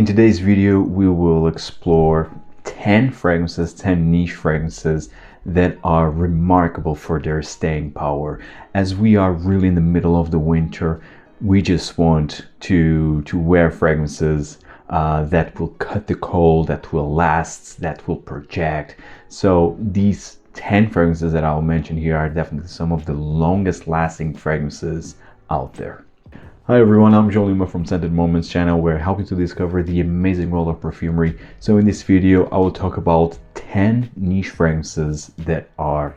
In today's video, we will explore 10 fragrances, 10 niche fragrances that are remarkable for their staying power. As we are really in the middle of the winter, we just want to wear fragrances that will cut the cold, that will last, that will project. So these 10 fragrances that I'll mention here are definitely some of the longest lasting fragrances out there. Hi everyone, I'm Joe Lima from Scented Moments channel, where I help you to discover the amazing world of perfumery. So in this video, I will talk about 10 niche fragrances that are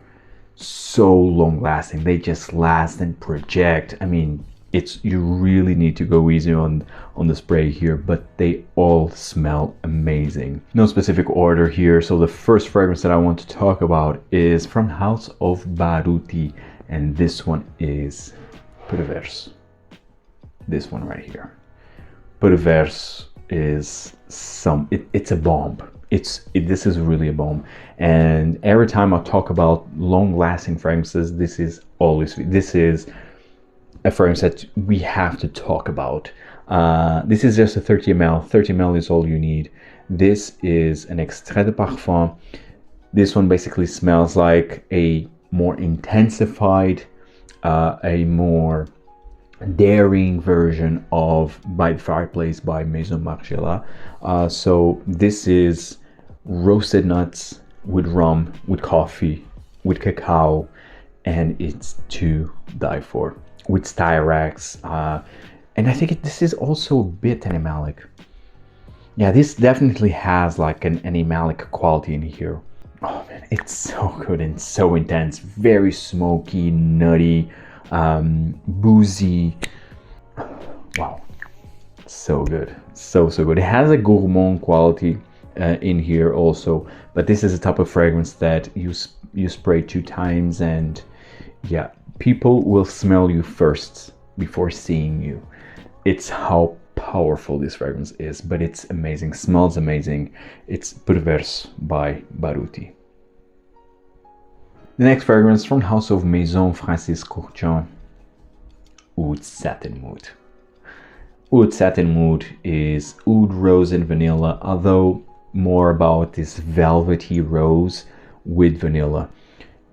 so long lasting. They just last and project. I mean, you really need to go easy on the spray here, but they all smell amazing. No specific order here. So the first fragrance that I want to talk about is from House of Baruti, and this one is Perverso. This one right here. Perverso is it's a bomb. This is really a bomb. And every time I talk about long-lasting fragrances, this is a fragrance that we have to talk about. This is just a 30 ml. 30 ml is all you need. This is an extrait de parfum. This one basically smells like a more intensified, a more daring version of By the Fireplace by Maison Margiela. So this is roasted nuts with rum, with coffee, with cacao, and it's to die for. With styrax, and I think this is also a bit animalic. Yeah, this definitely has like an animalic quality in here. Oh man, it's so good and so intense. Very smoky, nutty, boozy. Wow, so good, so good. It has a gourmand quality in here also, but this is a type of fragrance that you spray 2 times, and yeah, people will smell you first before seeing you. It's how powerful this fragrance is, but it's amazing, smells amazing. It's Perverso by Baruti. The next fragrance from House of Maison Francis-Kurkdjian, Oud Satin Mood. Oud Satin Mood is oud, rose and vanilla, although more about this velvety rose with vanilla.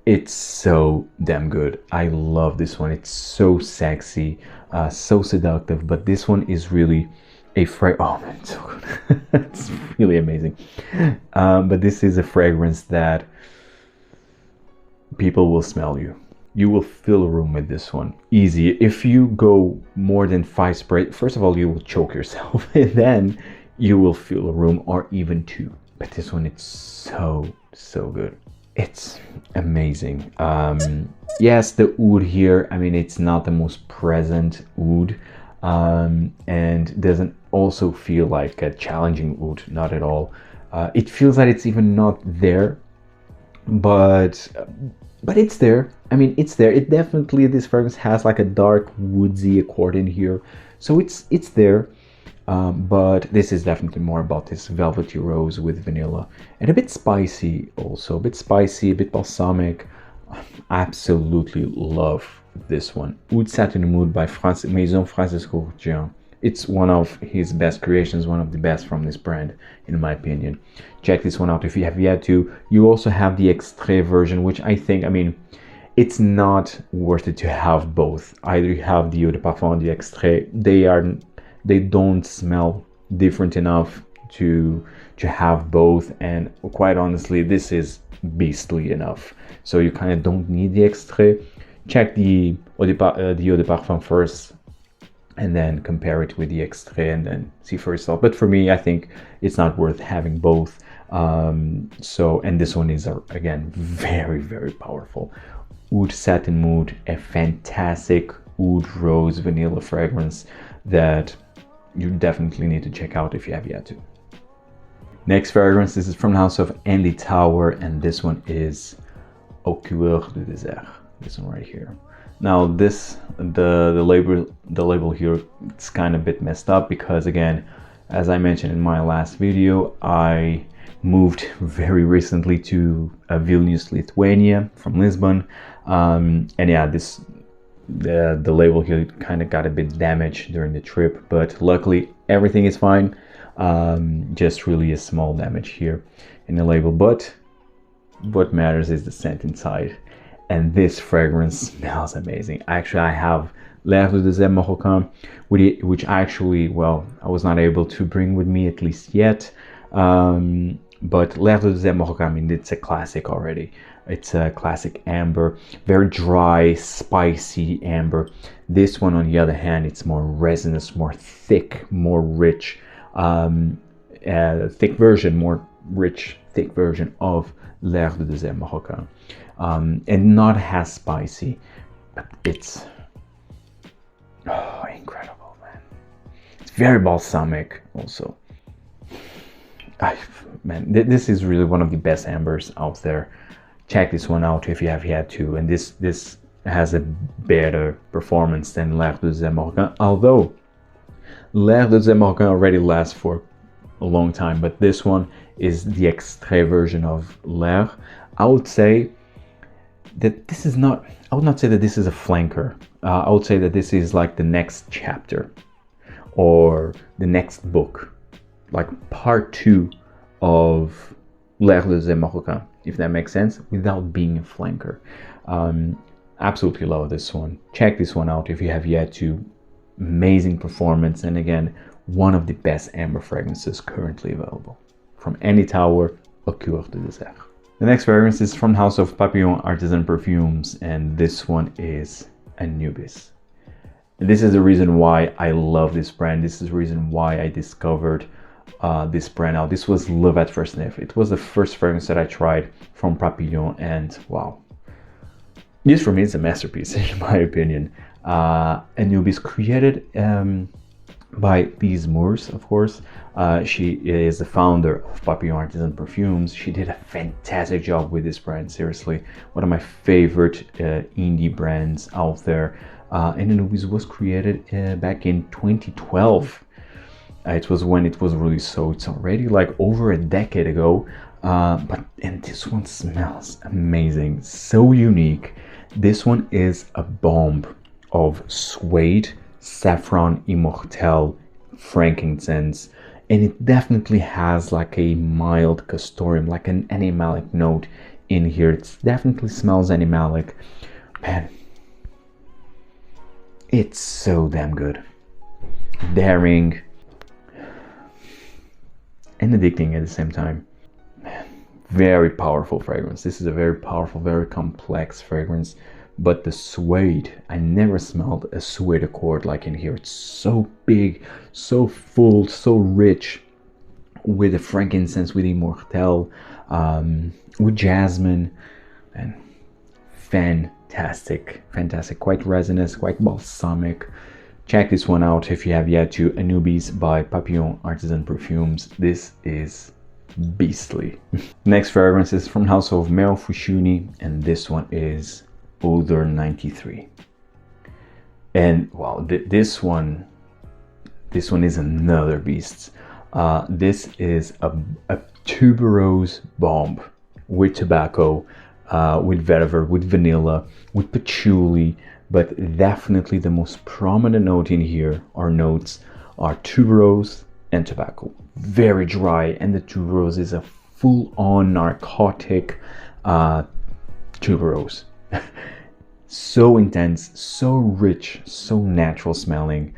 It's so damn good. I love this one. It's so sexy, so seductive, but this one is really a oh man, it's so good. It's really amazing. But this is a fragrance that people will smell you. You will fill a room with this one easy. If you go more than 5 sprays, first of all, you will choke yourself, and then you will fill a room, or even 2. But this one, it's so good. It's amazing. Yes, the oud here, I mean, it's not the most present oud, and doesn't also feel like a challenging oud, not at all. It feels that it's even not there, but it's there. I mean, it's there. It definitely, this fragrance has like a dark woodsy accord in here, so it's there. But this is definitely more about this velvety rose with vanilla, and a bit spicy also, a bit spicy, a bit balsamic. Absolutely love this one. Oud Satin Mood by Maison Francis-Kurkdjian. It's one of his best creations, one of the best from this brand, in my opinion. Check this one out if you have yet to. You also have the extrait version, which I think, I mean, it's not worth it to have both. Either you have the eau de parfum and the extrait. They don't smell different enough to have both, and quite honestly, this is beastly enough. So you kind of don't need the extrait. Check the eau de parfum first, and then compare it with the extrait, and then see for yourself. But for me, I think it's not worth having both. And this one is again very powerful. Oud Satin Mood, a fantastic oud rose vanilla fragrance that you definitely need to check out if you have yet to. Next fragrance, this is from the House of Andy Tower, and this one is Au Coeur du Désert. This one right here. Now this, the label here, it's kind of a bit messed up because, again, as I mentioned in my last video, I moved very recently to Vilnius, Lithuania from Lisbon, and yeah, the label here kind of got a bit damaged during the trip, but luckily everything is fine. Just really a small damage here in the label, but what matters is the scent inside. And this fragrance smells amazing. Actually, I have L'air de Désert Marocain, which actually, well, I was not able to bring with me at least yet. But L'air de Désert Marocain, I mean, it's a classic already. It's a classic amber, very dry, spicy amber. This one, on the other hand, it's more resinous, more thick, more rich, thick version, more rich, thick version of L'air de Désert Marocain. And not as spicy, but it's incredible, man. It's very balsamic also. Man, this is really one of the best ambers out there. Check this one out if you have yet to. And this has a better performance than L'air de Désert Marocain, although L'air de Désert Marocain already lasts for a long time, but this one is the extrait version of L'air. I would say that this is not, I would not say that this is a flanker. I would say that this is like the next chapter or the next book, like part 2 of L'air de Désert Marocain, if that makes sense, without being a flanker. Absolutely love this one. Check this one out if you have yet to. Amazing performance, and again, one of the best amber fragrances currently available from any tower or Coeur de Désert. The next fragrance is from House of Papillon Artisan Perfumes, and this one is Anubis. And this is the reason why I love this brand. This is the reason why I discovered this brand out. This was love at first sniff. It was the first fragrance that I tried from Papillon, and wow, this for me is a masterpiece in my opinion. Anubis, created by Lise Moors, of course. She is the founder of Papillon Artisan Perfumes. She did a fantastic job with this brand, seriously. One of my favorite indie brands out there. And Anubis was created back in 2012. It was when it was released, so it's already like over a decade ago. And this one smells amazing, so unique. This one is a bomb of suede, saffron, immortelle, frankincense, and it definitely has like a mild castoreum, like an animalic note in here. It definitely smells animalic. Man, it's so damn good. Daring and addicting at the same time. Man, very powerful fragrance. This is a very powerful, very complex fragrance. But the suede, I never smelled a suede accord like in here. It's so big, so full, so rich, with the frankincense, with immortelle, with jasmine, and fantastic, quite resinous, quite balsamic. Check this one out if you have yet to. Anubis by Papillon Artisan Perfumes. This is beastly. Next fragrance is from House of Meo Fusciuni, and this one is Odor 93. And wow, this one is another beast. This is a tuberose bomb with tobacco, with vetiver, with vanilla, with patchouli, but definitely the most prominent note in here are tuberose and tobacco. Very dry, and the tuberose is a full-on narcotic tuberose. So intense, so rich, so natural smelling.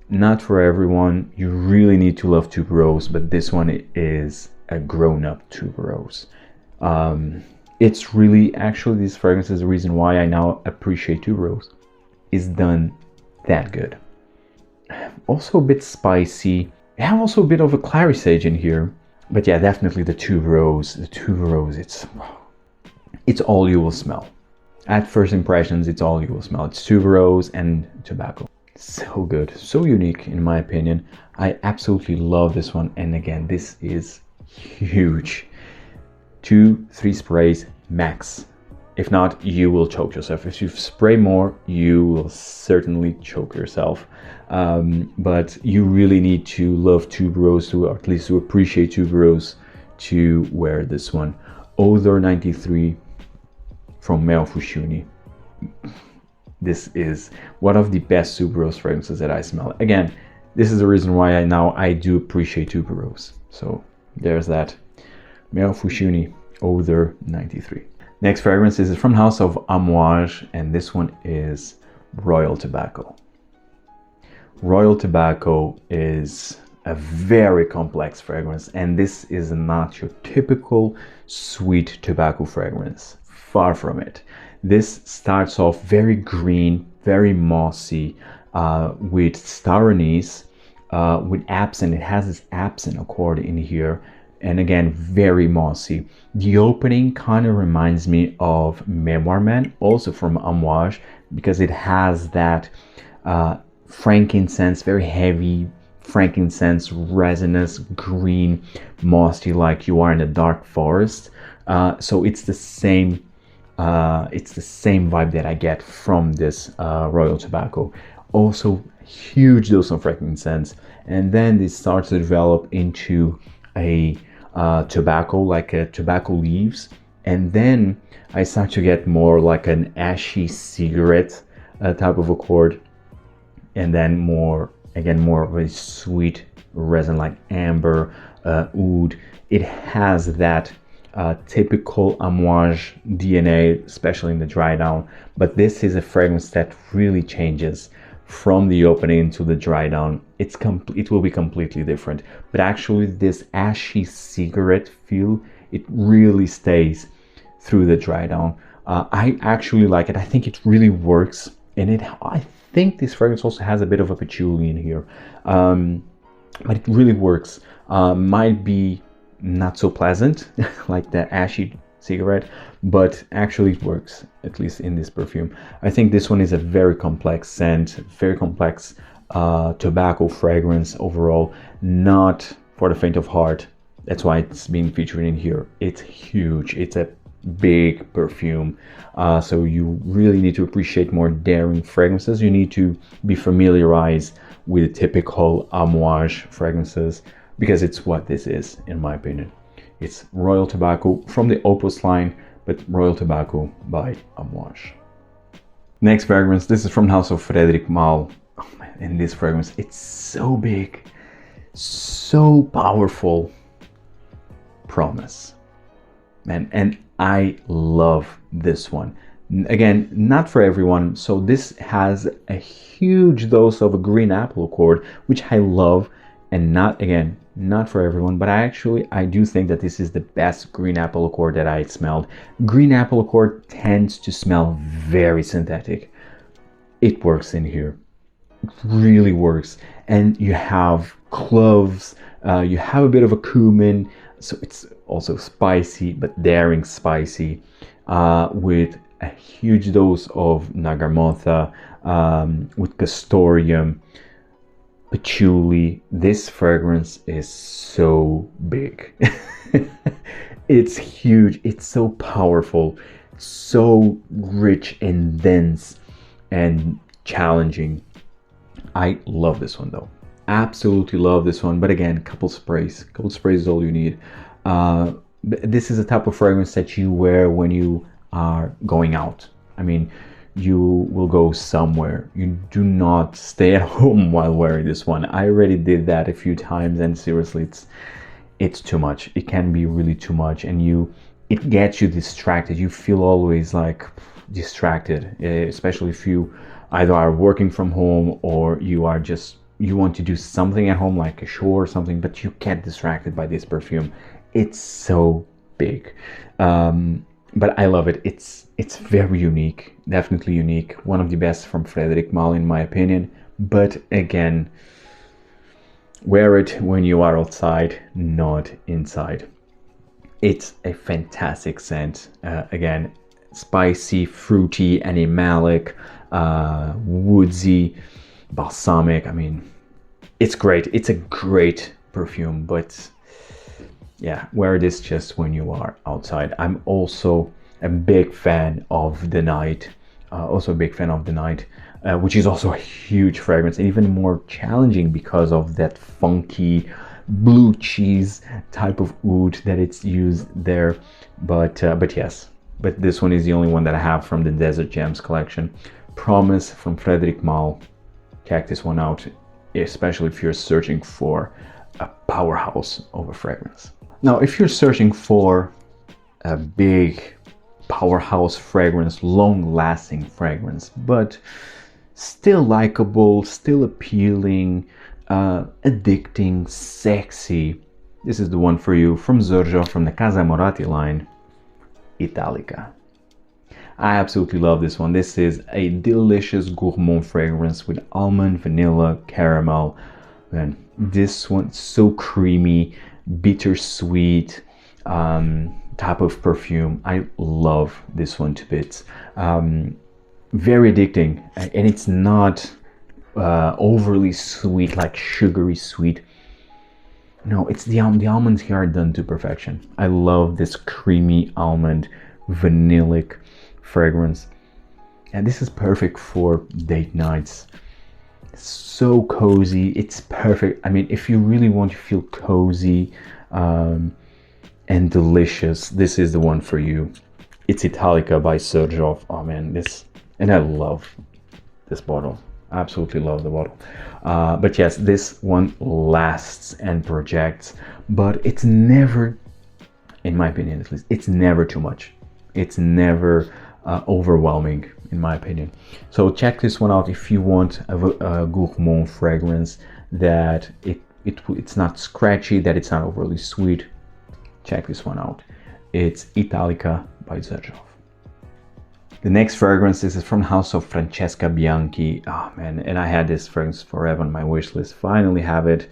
Not for everyone. You really need to love tuberose, but this one is a grown-up tuberose. It's really, actually, this fragrance is the reason why I now appreciate tuberose. It's done that good. Also a bit spicy. I have also a bit of a clary sage in here, but yeah, definitely the tuberose. It's all you will smell. At first impressions, it's all you will smell. It's tuberose and tobacco. So good, so unique in my opinion. I absolutely love this one, and again, this is huge. 2-3 sprays max. If not, you will choke yourself. If you spray more, you will certainly choke yourself. But you really need to love tuberose, to at least to appreciate tuberose, to wear this one. Odor 93 from Meo Fusciuni. This is one of the best tuberose fragrances that I smell. Again, This is the reason why I do appreciate tuberose. So there's that. Meo Fusciuni Odor 93. Next fragrance is from House of Amouage, and this one is Royal Tobacco. Royal Tobacco is a very complex fragrance, and this is not your typical sweet tobacco fragrance. Far from it. This starts off very green, very mossy, with star anise, with absinthe. It has this absinthe accord in here, and again, very mossy. The opening kind of reminds me of Memoir Man, also from Amouage, because it has that frankincense, very heavy frankincense, resinous, green, mossy, like you are in a dark forest. So it's the same vibe that I get from this Royal Tobacco. Also, huge dose of frankincense, and then this starts to develop into a tobacco, like a tobacco leaves, and then I start to get more like an ashy cigarette type of accord, and then more of a sweet resin like amber, oud. It has that typical Amouage DNA, especially in the dry down, but this is a fragrance that really changes from the opening to the dry down. It will be completely different, but actually this ashy cigarette feel, it really stays through the dry down. I actually like it. I think it really works, and I think this fragrance also has a bit of a patchouli in here, but it really works. Might be not so pleasant like that ashy cigarette, but actually it works, at least in this perfume. I think this one is a very complex scent, very complex tobacco fragrance overall, not for the faint of heart. That's why it's being featured in here. It's huge. It's a big perfume, so you really need to appreciate more daring fragrances. You need to be familiarized with the typical Amouage fragrances, because it's what this is, in my opinion. It's Royal Tobacco from the Opus line, but Royal Tobacco by Amouage. Next fragrance, this is from the House of Frederic Malle. Oh man, and this fragrance, it's so big, so powerful. Promise. Man, and I love this one. Again, not for everyone. So this has a huge dose of a green apple accord, which I love, and not for everyone, but I do think that this is the best green apple accord that I smelled. Green apple accord tends to smell very synthetic. It works in here. It really works. And you have cloves, you have a bit of a cumin, so it's also spicy, but daring spicy, with a huge dose of nagarmotha, with castoreum, patchouli. This fragrance is so big. It's huge. It's so powerful, so rich and dense and challenging. I love this one though. Absolutely love this one. But again, couple sprays is all you need. This is a type of fragrance that you wear when you are going out. I mean, you will go somewhere. You do not stay at home while wearing this one. I already did that a few times, and seriously, it's too much. It can be really too much, and it gets you distracted. You feel always like distracted, especially if you either are working from home or you want to do something at home, like a show or something, but you get distracted by this perfume. It's so big. But I love it. It's very unique, definitely unique. One of the best from Frederic Malle, in my opinion. But again, wear it when you are outside, not inside. It's a fantastic scent. Again, spicy, fruity, animalic, woodsy, balsamic. I mean, it's great. It's a great perfume, but yeah, wear this just when you are outside. I'm also a big fan of The Night. Which is also a huge fragrance, and even more challenging because of that funky blue cheese type of oud that it's used there. But this one is the only one that I have from the Desert Gems collection. Promise from Frederic Malle. Check this one out. especially if you're searching for a powerhouse of a fragrance. Now, if you're searching for a big powerhouse fragrance, long-lasting fragrance, but still likable, still appealing, addicting, sexy, this is the one for you from Xerjoff, from the Casamorati line, Italica. I absolutely love this one. This is a delicious gourmand fragrance with almond, vanilla, caramel. Man, this one's so creamy, bittersweet type of perfume. I love this one to bits. Very addicting, and it's not overly sweet, like sugary sweet. No, it's the almonds here are done to perfection. I love this creamy almond, vanillic fragrance, and this is perfect for date nights. It's so cozy. It's perfect. I mean, if you really want to feel cozy and delicious, this is the one for you. It's Italica by Xerjoff. Oh man, and I love this bottle. Absolutely love the bottle. But yes, this one lasts and projects, but it's never, in my opinion at least, it's never too much. It's never overwhelming, in my opinion. So check this one out if you want a gourmand fragrance that it's not scratchy, that it's not overly sweet. Check this one out. It's Italica by Xerjoff. The next fragrance, this is from House of Francesca Bianchi. Oh man, and I had this fragrance forever on my wish list. Finally have it.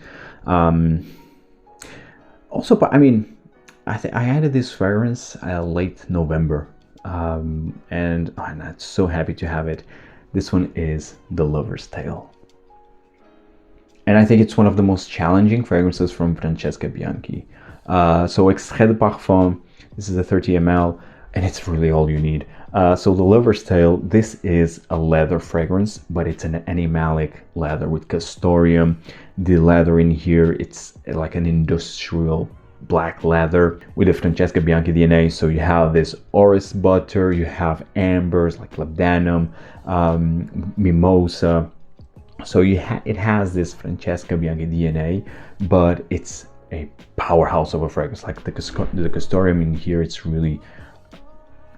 Also, I mean, I added this fragrance late November, and I'm so happy to have it. This one is The Lover's Tale. And I think it's one of the most challenging fragrances from Francesca Bianchi. So Extrait de Parfum, this is a 30 ml, and it's really all you need. So The Lover's Tale, this is a leather fragrance, but it's an animalic leather with castoreum. The leather in here, it's like an industrial black leather with the Francesca Bianchi DNA. So you have this orris butter, you have ambers like labdanum, mimosa. So it has this Francesca Bianchi DNA, but it's a powerhouse of a fragrance. Like the castoreum in here, it's really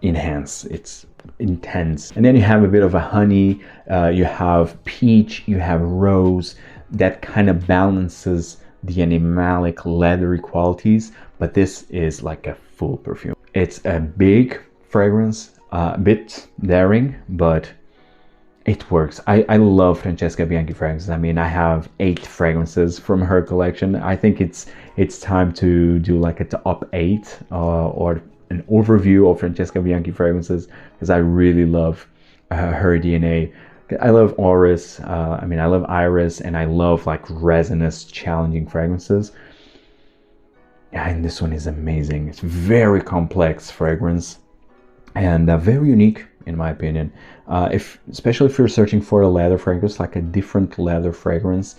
enhanced, it's intense. And then you have a bit of a honey, you have peach, you have rose, that kind of balances the animalic leathery qualities, but this is like a full perfume. It's a big fragrance, a bit daring, but it works. I love Francesca Bianchi fragrances. I mean, I have 8 fragrances from her collection. I think it's time to do like a top 8 or an overview of Francesca Bianchi fragrances, because I really love her DNA. I love orris, I love iris, and I love like resinous, challenging fragrances. And this one is amazing. It's very complex fragrance and very unique in my opinion. Especially if you're searching for a leather fragrance, like a different leather fragrance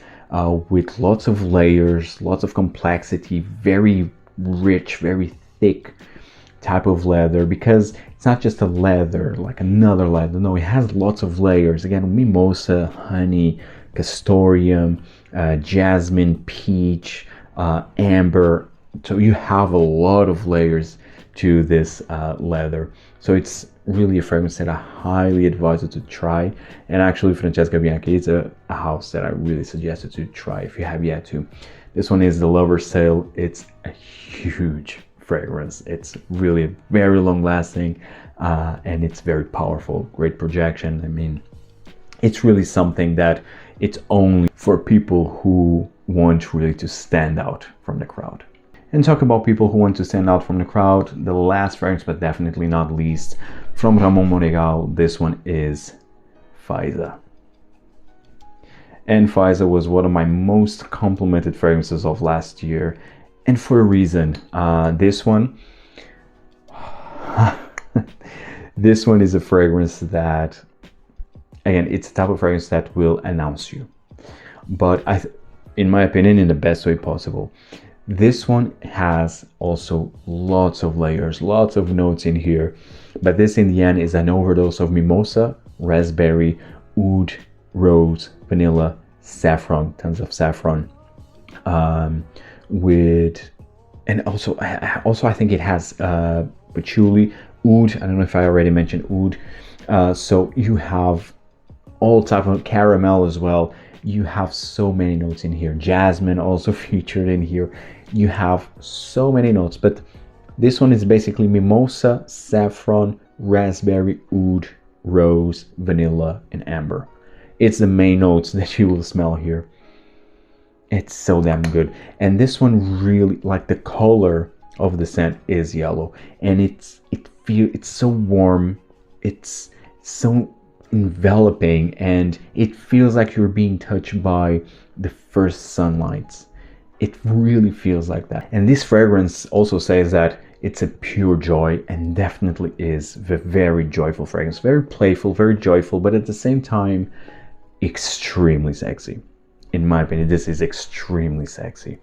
with lots of layers, lots of complexity, very rich, very thick type of leather, because it's not just a leather like another leather. No, it has lots of layers. Again, mimosa, honey, castoreum, jasmine, peach, amber. So you have a lot of layers to this leather. So it's really a fragrance that I highly advise you to try. And actually, Francesca Bianchi is a house that I really suggest you to try if you have yet to. This one is the Lover's Tale. It's a huge fragrance. It's really very long lasting and it's very powerful. Great projection. I mean, it's really something that it's only for people who want really to stand out from the crowd. And talk about people who want to stand out from the crowd, the last fragrance, but definitely not least, from Ramon Monegal, this one is Fisa. And Fisa was one of my most complimented fragrances of last year, and for a reason. This one is a fragrance that, again, it's the type of fragrance that will announce you, but in my opinion, in the best way possible. This one has also lots of layers, lots of notes in here, but this in the end is an overdose of mimosa, raspberry, oud, rose, vanilla, saffron, tons of saffron, with, and also I think it has patchouli, oud. I don't know if I already mentioned oud. So you have all type of caramel as well. You have so many notes in here. Jasmine also featured in here. You have so many notes, but this one is basically mimosa, saffron, raspberry, oud, rose, vanilla, and amber. It's the main notes that you will smell here. It's so damn good. And this one really, like, the color of the scent is yellow, and it's so warm. It's so enveloping, and it feels like you're being touched by the first sunlights. It really feels like that. And this fragrance also says that it's a pure joy, and definitely is a very joyful fragrance. Very playful, very joyful, but at the same time extremely sexy. In my opinion, this is extremely sexy.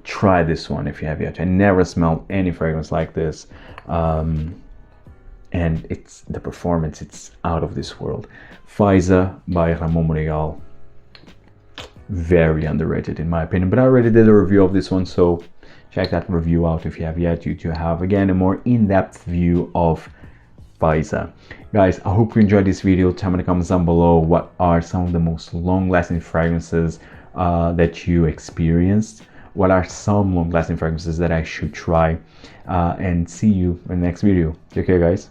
Try this one if you have yet. I never smelled any fragrance like this. And it's the performance, it's out of this world. Faisa by Ramon Monegal. Very underrated in my opinion, but I already did a review of this one, so check that review out if you have yet. You have, again, a more in-depth view of Faisa. Guys, I hope you enjoyed this video. Tell me in the comments down below what are some of the most long-lasting fragrances that you experienced. What are some long-lasting fragrances that I should try? And see you in the next video. Take care, guys.